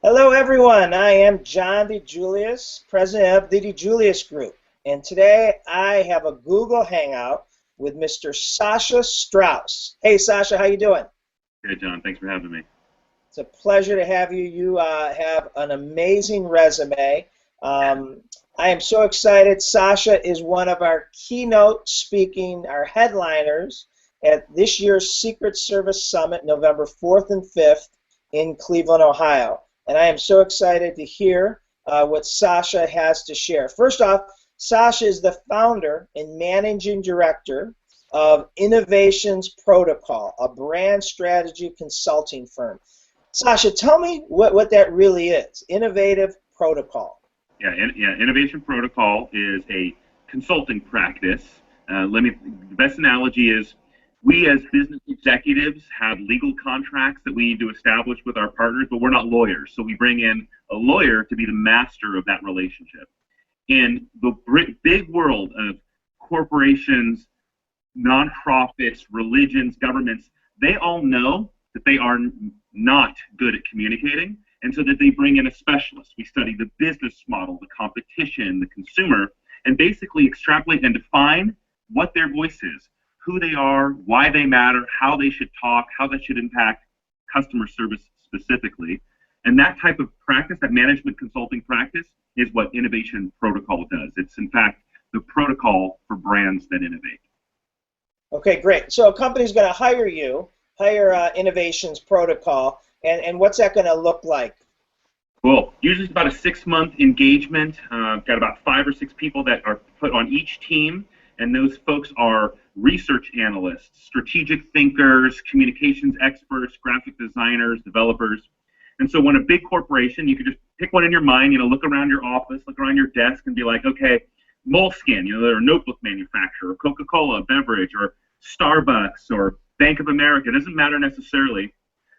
Hello, everyone. I am John DeJulius, president of the DeJulius Group. And today I have a Google Hangout with Mr. Sasha Strauss. Hey, Sasha, how you doing? Good, John. Thanks for having me. It's a pleasure to have you. You have an amazing resume. I am so excited. Sasha is one of our keynote speaking, our headliners at this year's Secret Service Summit, November 4th and 5th in Cleveland, Ohio. And I am so excited to hear what Sasha has to share. First off, Sasha is the founder and managing director of Innovations Protocol, a brand strategy consulting firm. Sasha, tell me what that really is, Innovative Protocol. Innovation Protocol is a consulting practice. The best analogy is we as business executives have legal contracts that we need to establish with our partners, but we're not lawyers. So we bring in a lawyer to be the master of that relationship. In the big world of corporations, nonprofits, religions, governments, they all know that they are not good at communicating, and so that they bring in a specialist. We study the business model, the competition, the consumer, and basically extrapolate and define what their voice is, who they are, why they matter, how they should talk, how that should impact customer service specifically. And that type of practice, that management consulting practice, is what Innovation Protocol does. It's, in fact, the protocol for brands that innovate. Okay, great. So a company's going to hire you, Innovations Protocol, and what's that going to look like? Well, usually it's about a 6-month engagement. Got about 5 or 6 people that are put on each team, and those folks are research analysts, strategic thinkers, communications experts, graphic designers, developers. And so when a big corporation, you could just pick one in your mind, look around your office, look around your desk and be like, okay, Moleskine, they're a notebook manufacturer, or Coca-Cola beverage, or Starbucks, or Bank of America. It doesn't matter necessarily.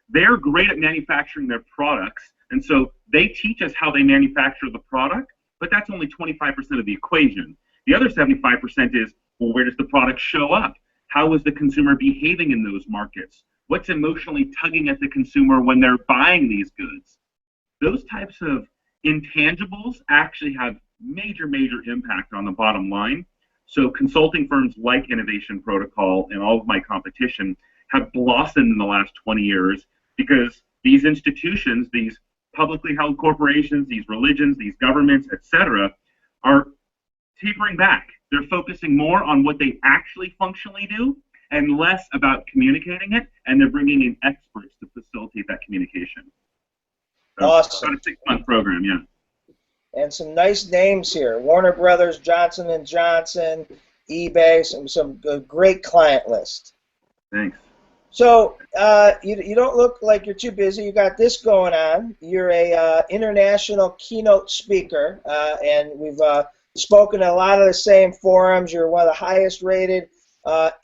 They're great at manufacturing their products, and so they teach us how they manufacture the product, but that's only 25% of the equation. The other 75% is, well, where does the product show up? How is the consumer behaving in those markets? What's emotionally tugging at the consumer when they're buying these goods? Those types of intangibles actually have major impact on the bottom line. So consulting firms like Innovation Protocol and all of my competition have blossomed in the last 20 years because these institutions, these publicly held corporations, these religions, these governments, etc., are tapering back. They're focusing more on what they actually functionally do and less about communicating it, and they're bringing in experts to facilitate that communication. So Awesome. About a 6-month program, yeah. And some nice names here: Warner Brothers, Johnson & Johnson, eBay, some great client list. Thanks. So you don't look like you're too busy. You got this going on. You're a international keynote speaker, and we've spoken at a lot of the same forums. You're one of the highest rated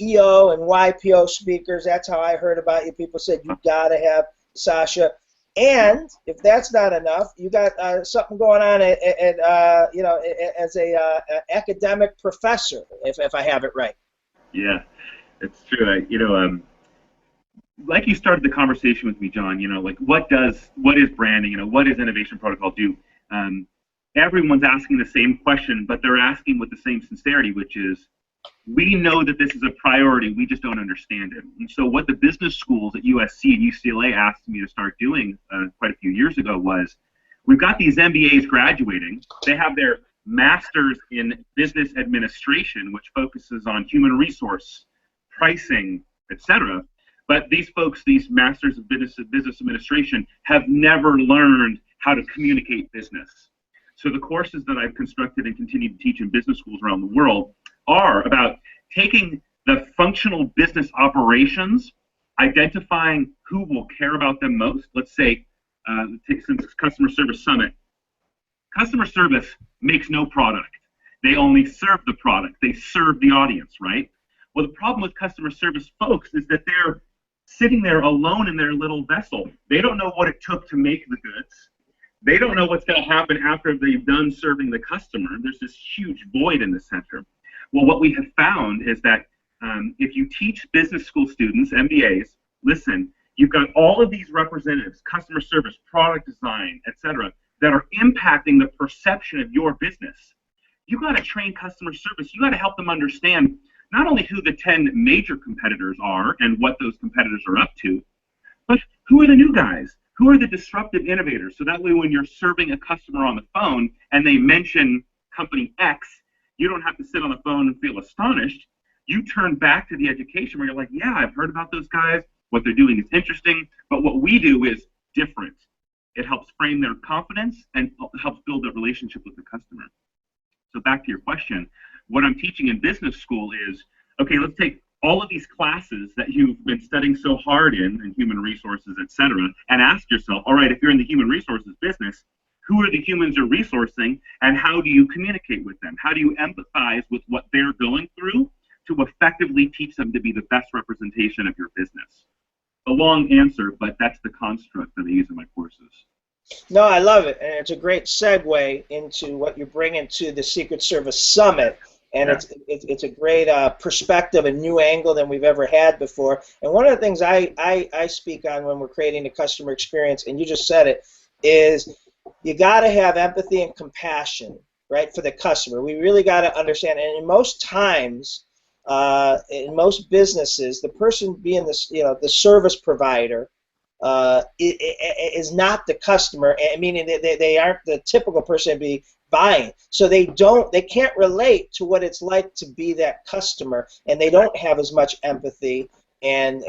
EO and YPO speakers. That's how I heard about you. People said you got to have Sasha. And if that's not enough, you got something going on as a academic professor, if I have it right. Yeah, it's true. Like you started the conversation with me, John. Like what is branding? What does Innovation Protocol do? Everyone's asking the same question, but they're asking with the same sincerity, which is, we know that this is a priority, we just don't understand it. And so what the business schools at USC and UCLA asked me to start doing quite a few years ago was, we've got these MBAs graduating, they have their masters in business administration, which focuses on human resource, pricing, etc. But these folks, these masters of business administration, have never learned how to communicate business. So the courses that I've constructed and continue to teach in business schools around the world are about taking the functional business operations, identifying who will care about them most. Let's say, take some customer service summit. Customer service makes no product. They only serve the product. They serve the audience, right? Well, the problem with customer service folks is that they're sitting there alone in their little vessel. They don't know what it took to make the goods. They don't know what's going to happen after they've done serving the customer. There's this huge void in the center. Well, what we have found is that if you teach business school students, MBAs, listen, You've got all of these representatives, customer service, product design, etc., that are impacting the perception of your business. You got to train customer service. You got to help them understand not only who the 10 major competitors are and what those competitors are up to, but who are the new guys? Who are the disruptive innovators? So that way when you're serving a customer on the phone and they mention company X, you don't have to sit on the phone and feel astonished. You turn back to the education where you're like, yeah, I've heard about those guys. What they're doing is interesting, but what we do is different. It helps frame their confidence and helps build a relationship with the customer. So back to your question, what I'm teaching in business school is, okay, let's take all of these classes that you've been studying so hard in human resources, et cetera, and ask yourself, all right, if you're in the human resources business, who are the humans you're resourcing and how do you communicate with them? How do you empathize with what they're going through to effectively teach them to be the best representation of your business? A long answer, but that's the construct that I use in my courses. No, I love it, and it's a great segue into what you're bringing to the Secret Service Summit. And Yeah. it's a great perspective, a new angle than we've ever had before. And one of the things I speak on when we're creating a customer experience, and you just said it, is you got to have empathy and compassion, right, for the customer. We really got to understand. And in most times, in most businesses, the person being the service provider is not the customer. Meaning they aren't the typical person to be buying, so they can't relate to what it's like to be that customer, and they don't have as much empathy and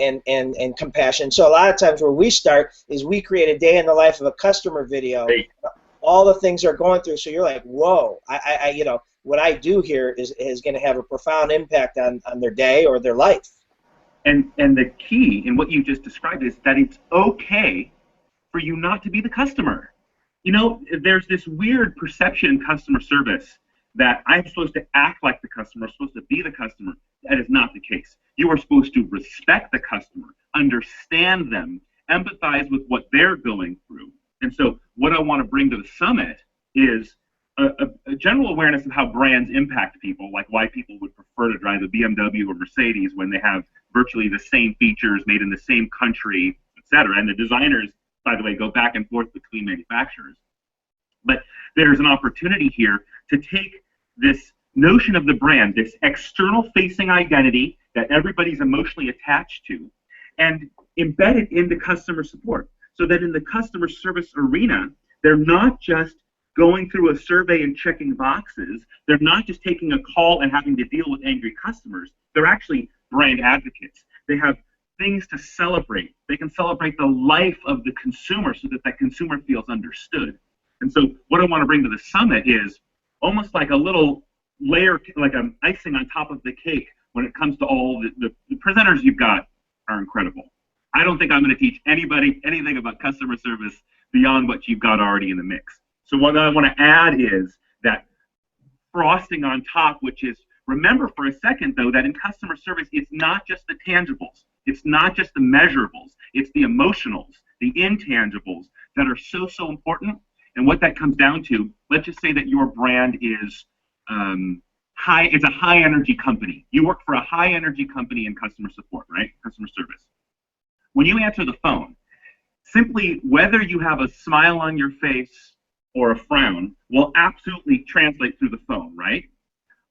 compassion. So a lot of times where we start is we create a day in the life of a customer video, all the things they're going through, so you're like, whoa, I what I do here is going to have a profound impact on their day or their life. And the key in what you just described is that it's okay for you not to be the customer. You know, there's this weird perception in customer service that I'm supposed to act like the customer, I'm supposed to be the customer. That is not the case. You are supposed to respect the customer, understand them, empathize with what they're going through. And so what I want to bring to the summit is a general awareness of how brands impact people, like why people would prefer to drive a BMW or Mercedes when they have virtually the same features made in the same country, et cetera. And the designers, by the way, go back and forth between manufacturers. But there's an opportunity here to take this notion of the brand, this external facing identity that everybody's emotionally attached to, and embed it into customer support so that in the customer service arena, they're not just going through a survey and checking boxes. They're not just taking a call and having to deal with angry customers. They're actually brand advocates. They have things to celebrate. They can celebrate the life of the consumer so that that consumer feels understood. And so what I want to bring to the summit is almost like a little layer, like an icing on top of the cake when it comes to all the presenters you've got are incredible. I don't think I'm going to teach anybody anything about customer service beyond what you've got already in the mix. So what I want to add is that frosting on top, which is, remember for a second, though, that in customer service, it's not just the tangibles. It's not just the measurables. It's the emotionals, the intangibles that are so, so important. And what that comes down to, let's just say that your brand is it's a high-energy company. You work for a high-energy company in customer support, right? Customer service. When you answer the phone, simply whether you have a smile on your face or a frown will absolutely translate through the phone, right?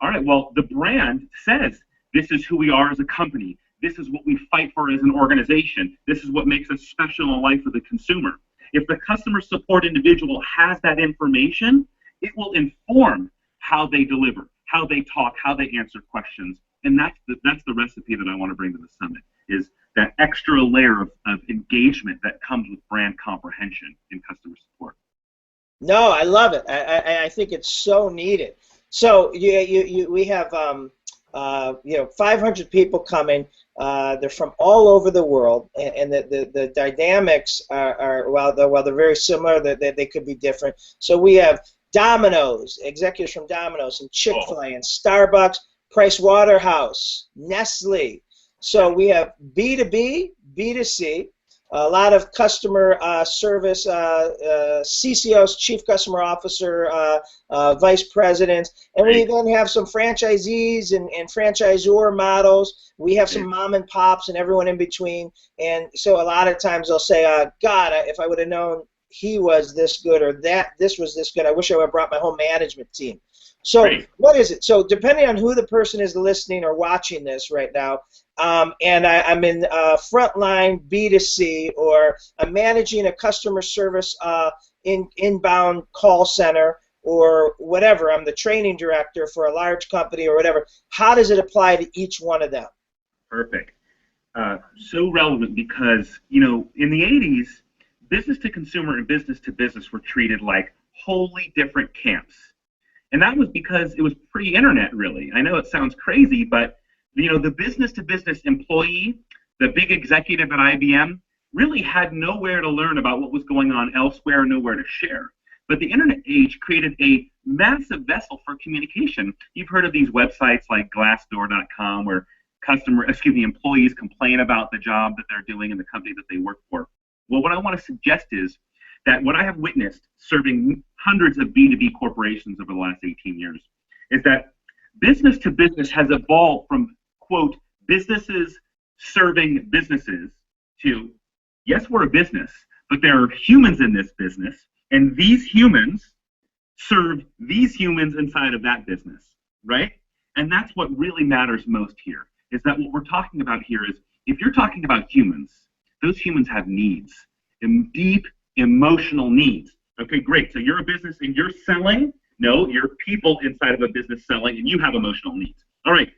All right, well, the brand says this is who we are as a company. This is what we fight for as an organization. This is what makes us special in the life of the consumer. If the customer support individual has that information, it will inform how they deliver, how they talk, how they answer questions. And that's the recipe that I want to bring to the summit, is that extra layer of engagement that comes with brand comprehension in customer support. No, I love it. I think it's so needed. So we have 500 people coming. They're from all over the world, and the dynamics are while they're very similar, they could be different. So we have Domino's, executives from Domino's and Chick-fil-A and Starbucks, Price Waterhouse, Nestle. So we have B2B, B2C. a lot of customer service, CCOs, Chief Customer Officer, Vice Presidents, and we then have some franchisees and franchisor models. We have some mom and pops and everyone in between. And so a lot of times they'll say, God, if I would have known he was this good or this was this good, I wish I would have brought my whole management team. So what is it? So depending on who the person is listening or watching this right now, and I'm in frontline B2C, or I'm managing a customer service inbound call center, or whatever, I'm the training director for a large company or whatever, how does it apply to each one of them? Perfect. So relevant because, you know, in the 80s, business to consumer and business to business were treated like wholly different camps. And that was because it was pre-internet, really. I know it sounds crazy, but you know, the business-to-business employee, the big executive at IBM, really had nowhere to learn about what was going on elsewhere, nowhere to share. But the internet age created a massive vessel for communication. You've heard of these websites like Glassdoor.com, where employees complain about the job that they're doing in the company that they work for. Well, what I want to suggest is that what I have witnessed serving hundreds of B2B corporations over the last 18 years is that business to business has evolved from, quote, businesses serving businesses to, yes, we're a business, but there are humans in this business, and these humans serve these humans inside of that business, right? And that's what really matters most here, is that what we're talking about here is, if you're talking about humans, those humans have needs, and deep emotional needs. Okay, great. So you're a business and you're selling? No, you're people inside of a business selling, and you have emotional needs. All right,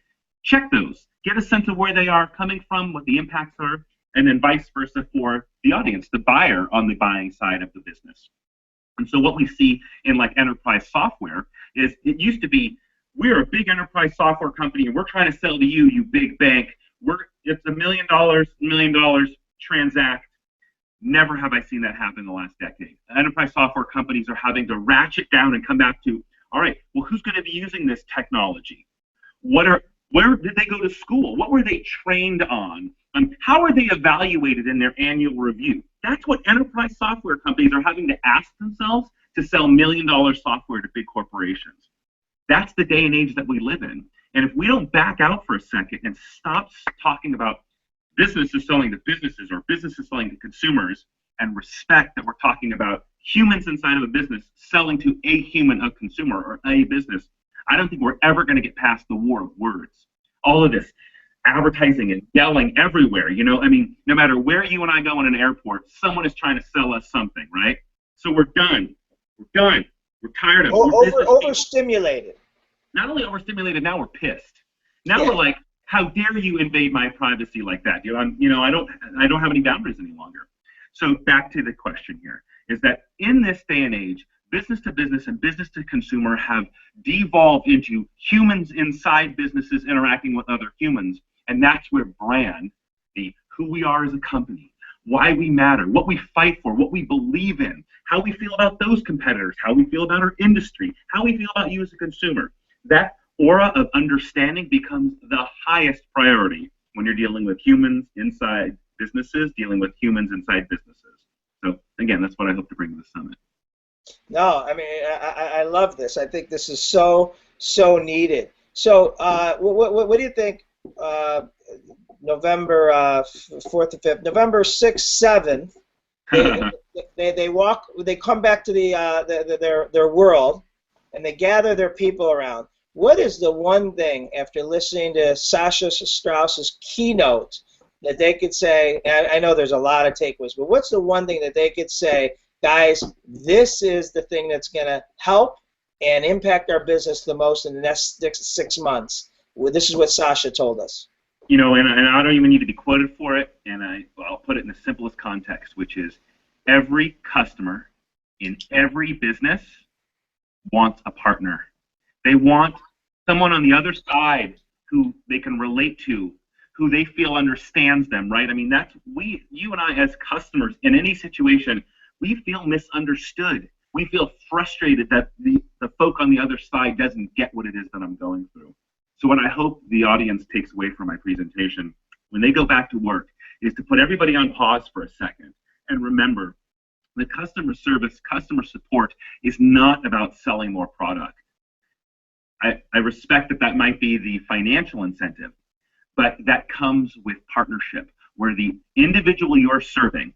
check those. Get a sense of where they are coming from, what the impacts are, and then vice versa for the audience, the buyer on the buying side of the business. And so what we see in like enterprise software is, it used to be, we're a big enterprise software company and we're trying to sell to you, you big bank. It's $1 million, transact. Never have I seen that happen in the last decade. Enterprise software companies are having to ratchet down and come back to, all right, well, who's going to be using this technology? Where did they go to school? What were they trained on? How are they evaluated in their annual review? That's what enterprise software companies are having to ask themselves to sell $1 million software to big corporations. That's the day and age that we live in. And if we don't back out for a second and stop talking about businesses selling to businesses or businesses selling to consumers, and respect that we're talking about humans inside of a business selling to a human, a consumer, or a business, I don't think we're ever going to get past the war of words. All of this advertising and yelling everywhere, you know, I mean, no matter where you and I go in an airport, someone is trying to sell us something, right? So we're done. We're done. We're tired of it. Overstimulated. Not only overstimulated, now we're pissed. Now we're like, how dare you invade my privacy like that? I don't have any boundaries any longer. So back to the question here, is that in this day and age, business to business and business to consumer have devolved into humans inside businesses interacting with other humans. And that's where brand, who we are as a company, why we matter, what we fight for, what we believe in, how we feel about those competitors, how we feel about our industry, how we feel about you as a consumer, that aura of understanding becomes the highest priority when you're dealing with humans inside businesses, dealing with humans inside businesses. So again, that's what I hope to bring to the summit. No, I mean, I love this. I think this is so needed. So what do you think, November 4th and 5th, November 6th, 7th, they come back to their world, and they gather their people around. What is the one thing, after listening to Sasha Strauss's keynote, that they could say, and I know there's a lot of takeaways, but what's the one thing that they could say, guys, this is the thing that's going to help and impact our business the most in the next 6 months? Well, this is what Sasha told us. You know, and I don't even need to be quoted for it, and I'll put it in the simplest context, which is every customer in every business wants a partner. They want someone on the other side who they can relate to, who they feel understands them, right? I mean, you and I as customers in any situation, we feel misunderstood. We feel frustrated that the folk on the other side doesn't get what it is that I'm going through. So what I hope the audience takes away from my presentation when they go back to work is to put everybody on pause for a second and remember the customer service, customer support is not about selling more product. I respect that that might be the financial incentive, but that comes with partnership, where the individual you're serving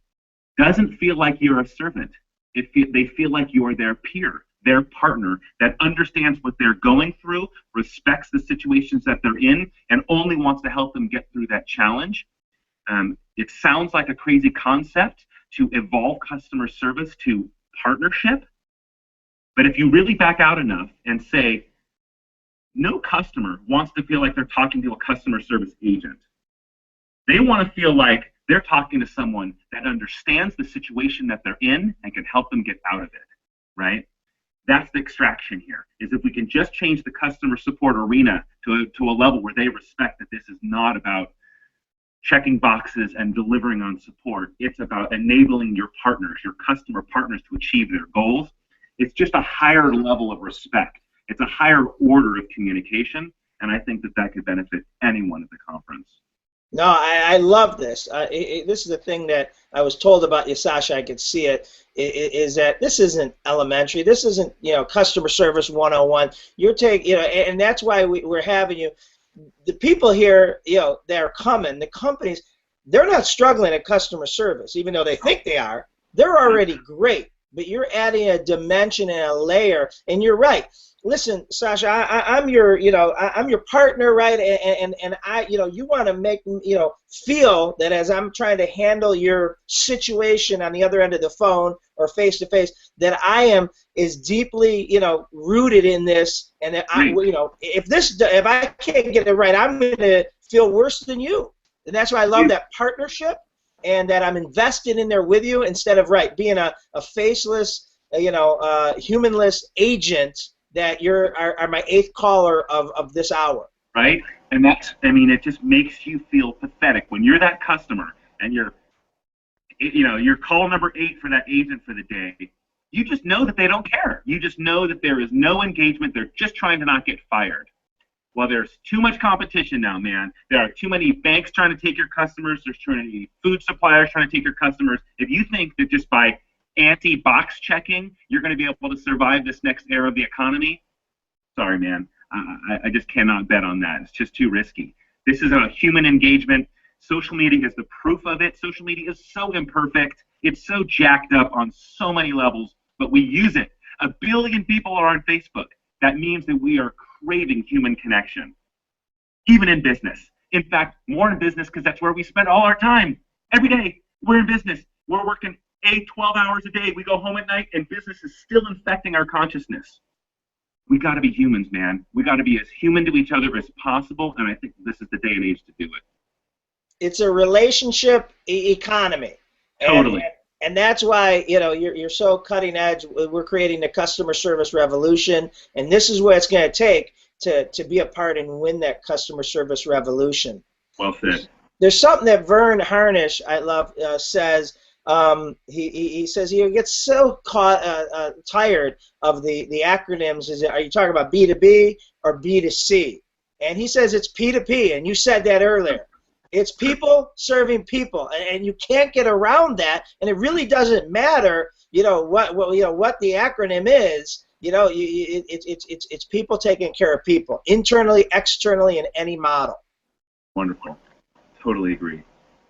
doesn't feel like you're a servant. They feel like you're their peer, their partner that understands what they're going through, respects the situations that they're in, and only wants to help them get through that challenge. It sounds like a crazy concept to evolve customer service to partnership, but if you really back out enough and say, no customer wants to feel like they're talking to a customer service agent. They want to feel like they're talking to someone that understands the situation that they're in and can help them get out of it, right? That's the extraction here, is if we can just change the customer support arena to a level where they respect that this is not about checking boxes and delivering on support. It's about enabling your partners, your customer partners, to achieve their goals. It's just a higher level of respect. It's a higher order of communication, and I think that that could benefit anyone at the conference. No, I love this. This is the thing that I was told about you, Sasha. I could see it. Is that this isn't elementary? This isn't, you know, customer service 101. You're taking, you know, and that's why we're having you. The people here, you know, they're coming. The companies, they're not struggling at customer service, even though they think they are. They're already great, but you're adding a dimension and a layer. And you're right. Listen, Sasha, I'm your, you know, I'm your partner, right? And I, you know, you want to make, you know, feel that as I'm trying to handle your situation on the other end of the phone or face to face, that I am is deeply, you know, rooted in this, and that I, you know, if I can't get it right, I'm going to feel worse than you. And that's why I love that partnership, and that I'm invested in there with you instead of being a faceless, you know, humanless agent. That you're are my eighth caller of this hour. Right? And that's, I mean, it just makes you feel pathetic when you're that customer and you're, you know, you're call number 8 for that agent for the day. You just know that they don't care. You just know that there is no engagement. They're just trying to not get fired. Well, there's too much competition now, man. There are too many banks trying to take your customers. There's too many food suppliers trying to take your customers. If you think that just by anti-box checking, you're going to be able to survive this next era of the economy, sorry, man. I just cannot bet on that. It's just too risky. This is a human engagement. Social media is the proof of it. Social media is so imperfect. It's so jacked up on so many levels, but we use it. 1 billion people are on Facebook. That means that we are craving human connection, even in business. In fact, more in business because that's where we spend all our time. Every day, we're in business. We're working 12 hours a day. We go home at night, and business is still infecting our consciousness. We got to be humans, man. We got to be as human to each other as possible, and I think this is the day and age to do it. It's a relationship economy. Totally. And that's why, you know, you're so cutting edge. We're creating the customer service revolution, and this is what it's going to take to be a part and win that customer service revolution. Well said. There's something that Vern Harnish, I love, says. He says he gets so tired of the acronyms. Are you talking about B2B or B2C? And he says it's P2P, and you said that earlier. It's people serving people, and you can't get around that. And it really doesn't matter, you know, what the acronym is. You know, it's people taking care of people, internally, externally, in any model. Wonderful. Totally agree.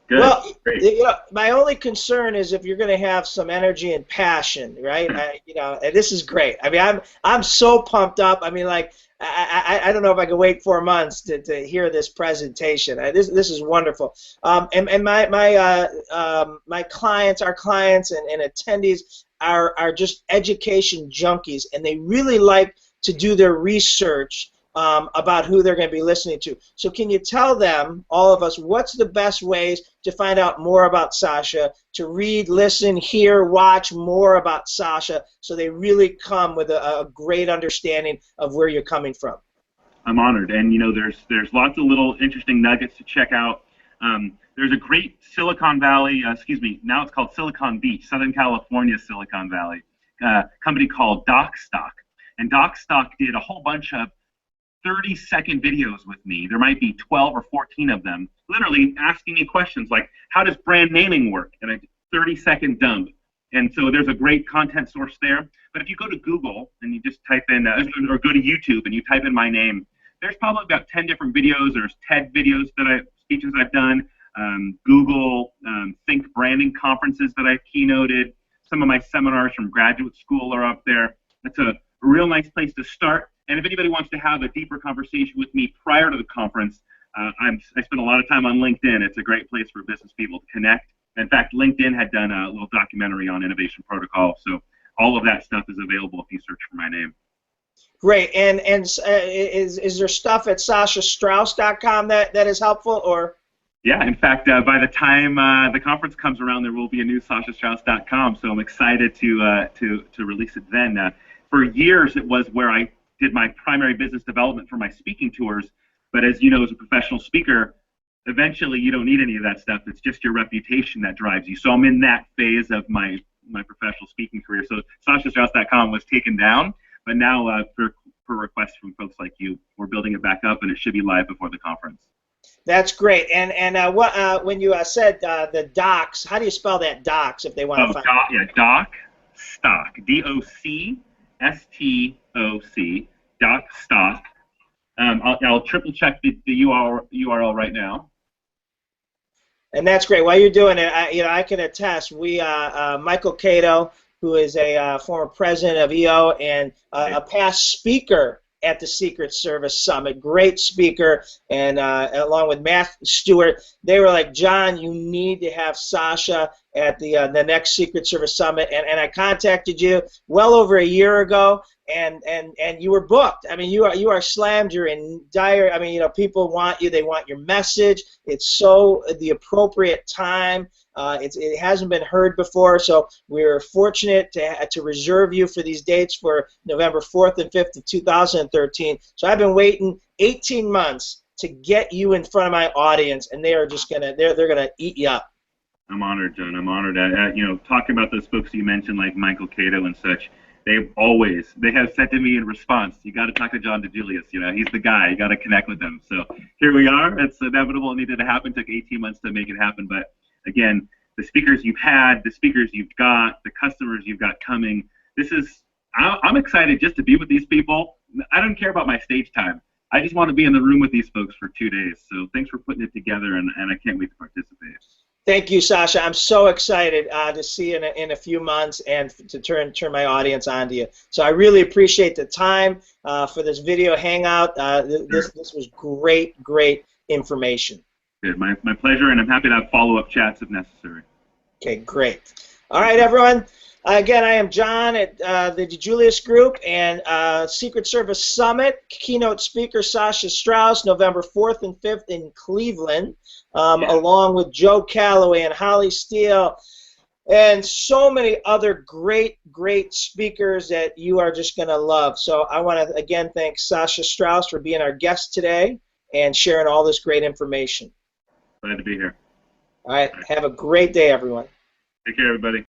Good. Well, great. You know, my only concern is if you're going to have some energy and passion, right? You know, and this is great. I mean, I'm so pumped up. I mean, like, I don't know if I can wait 4 months to hear this presentation. This is wonderful. And my clients, our clients and attendees are just education junkies, and they really like to do their research about who they're going to be listening to. So can you tell them, all of us, what's the best ways to find out more about Sasha, to read, listen, hear, watch more about Sasha, so they really come with a great understanding of where you're coming from? I'm honored, and you know, there's lots of little interesting nuggets to check out. There's a great Silicon Valley, now it's called Silicon Beach, Southern California, Silicon Valley, company called DocStock, and DocStock did a whole bunch of 30-second videos with me. There might be 12 or 14 of them, literally asking me questions like, how does brand naming work? And a 30-second dump. And so there's a great content source there. But if you go to Google and you just type in, or go to YouTube and you type in my name, there's probably about 10 different videos. There's TED videos speeches I've done, Google Think Branding conferences that I've keynoted. Some of my seminars from graduate school are up there. It's a real nice place to start. And if anybody wants to have a deeper conversation with me prior to the conference, I spend a lot of time on LinkedIn. It's a great place for business people to connect. In fact, LinkedIn had done a little documentary on innovation protocol. So all of that stuff is available if you search for my name. Great. And is there stuff at sashastrauss.com that is helpful, or? Yeah, in fact, by the time the conference comes around, there will be a new sashastrauss.com. So I'm excited to release it then. For years, it was where I did my primary business development for my speaking tours. But as you know, as a professional speaker, eventually you don't need any of that stuff. It's just your reputation that drives you. So I'm in that phase of my professional speaking career. So sashastrauss.com was taken down, but now for requests from folks like you, we're building it back up, and it should be live before the conference. That's great. And when you said the docs, how do you spell that docs if they want to find it? Yeah, doc stock, DOCSTOC, doc stock. I'll triple check the URL right now. And that's great. While you're doing it, I can attest. We Michael Cato, who is a former president of EO and a past speaker at the Secret Service Summit, great speaker, and along with Matt Stewart, they were like, John, you need to have Sasha at the next Secret Service Summit, and I contacted you well over a year ago, and you were booked. I mean, you are slammed. You're in dire. I mean, people want you. They want your message. It's so the appropriate time. It hasn't been heard before, so we're fortunate to reserve you for these dates for November 4th and 5th of 2013. So I've been waiting 18 months to get you in front of my audience, and they are just gonna they're gonna eat you up. I'm honored, John. I'm honored. Talking about those folks you mentioned, like Michael Cato and such, they have said to me in response, you got to talk to John DeJulius. He's the guy. You got to connect with him. So here we are. It's inevitable. It needed to happen. It took 18 months to make it happen, but again, the speakers you've had, the speakers you've got, the customers you've got coming. I'm excited just to be with these people. I don't care about my stage time. I just want to be in the room with these folks for 2 days. So thanks for putting it together, and I can't wait to participate. Thank you, Sasha. I'm so excited to see you in a few months and to turn my audience on to you. So I really appreciate the time for this video hangout. This was great information. Good. My pleasure, and I'm happy to have follow-up chats if necessary. Okay, great. All right, everyone. Again, I am John at the DeJulius Group and Secret Service Summit. Keynote speaker Sasha Strauss, November 4th and 5th in Cleveland, along with Joe Calloway and Holly Steele, and so many other great speakers that you are just going to love. So I want to, again, thank Sasha Strauss for being our guest today and sharing all this great information. Glad to be here. All right. Have a great day, everyone. Take care, everybody.